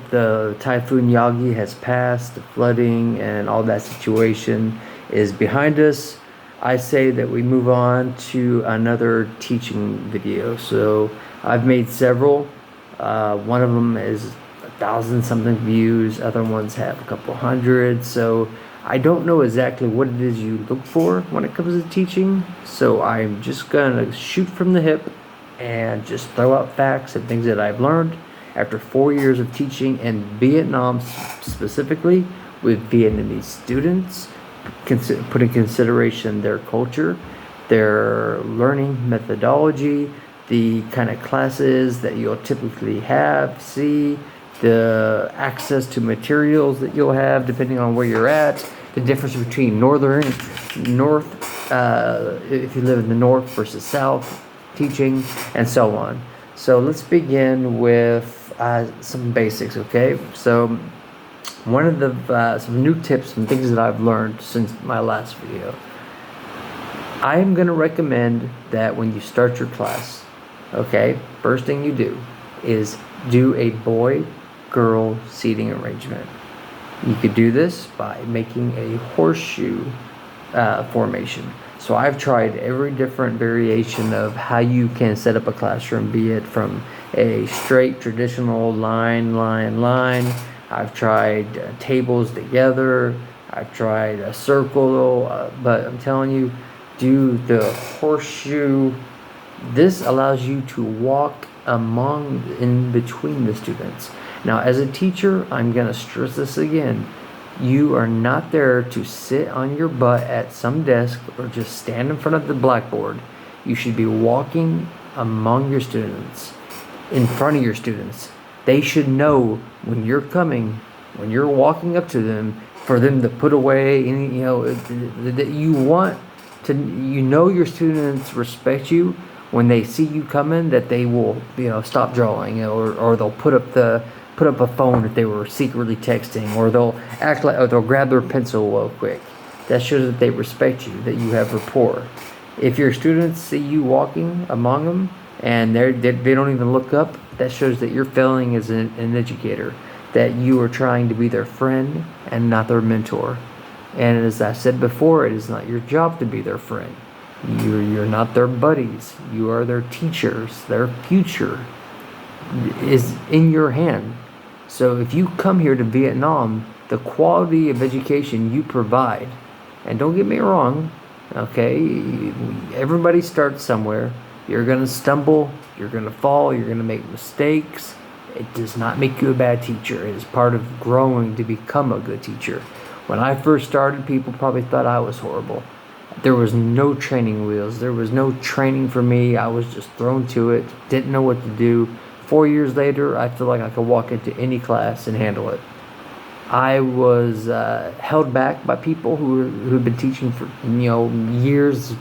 the Typhoon Yagi has passed, the flooding and all that situation is behind us, I say that we move on to another teaching video. So I've made several. One of them is 1,000 something views. Other ones have a couple hundred. So I don't know exactly what it is you look for when it comes to teaching. So I'm just gonna shoot from the hip and just throw out facts and things that I've learned after 4 years of teaching in Vietnam, specifically with Vietnamese students, put in consideration their culture, their learning methodology, the kind of classes that you'll typically see, the access to materials that you'll have depending on where you're at, the difference between north, if you live in the north versus south teaching, and so on. So let's begin with some basics, okay? So one of the some new tips and things that I've learned since my last video. I am going to recommend that when you start your class, okay, first thing you do is do a boy-girl seating arrangement. You could do this by making a horseshoe formation. So I've tried every different variation of how you can set up a classroom, be it from a straight traditional line. I've tried tables together. I've tried a circle, but I'm telling you, do the horseshoe. This allows you to walk in between the students. Now, as a teacher, I'm going to stress this again. You are not there to sit on your butt at some desk or just stand in front of the blackboard. You should be walking among your students, in front of your students. They should know when you're coming, when you're walking up to them, for them to put away any, that you want to, your students respect you when they see you coming, that they will, stop drawing, or they'll put up a phone if they were secretly texting, or they'll grab their pencil real quick. That shows that they respect you, that you have rapport. If your students see you walking among them and they don't even look up, that shows that you're failing as an educator, that you are trying to be their friend and not their mentor. And as I said before, it is not your job to be their friend. You're not their buddies. You are their teachers. Their future is in your hand. So if you come here to Vietnam, the quality of education you provide, and don't get me wrong, okay, everybody starts somewhere. You're going to stumble, you're going to fall, you're going to make mistakes. It does not make you a bad teacher. It is part of growing to become a good teacher. When I first started, people probably thought I was horrible. There was no training wheels. There was no training for me. I was just thrown to it, didn't know what to do. 4 years later, I feel like I could walk into any class and handle it. I was held back by people who had been teaching for years,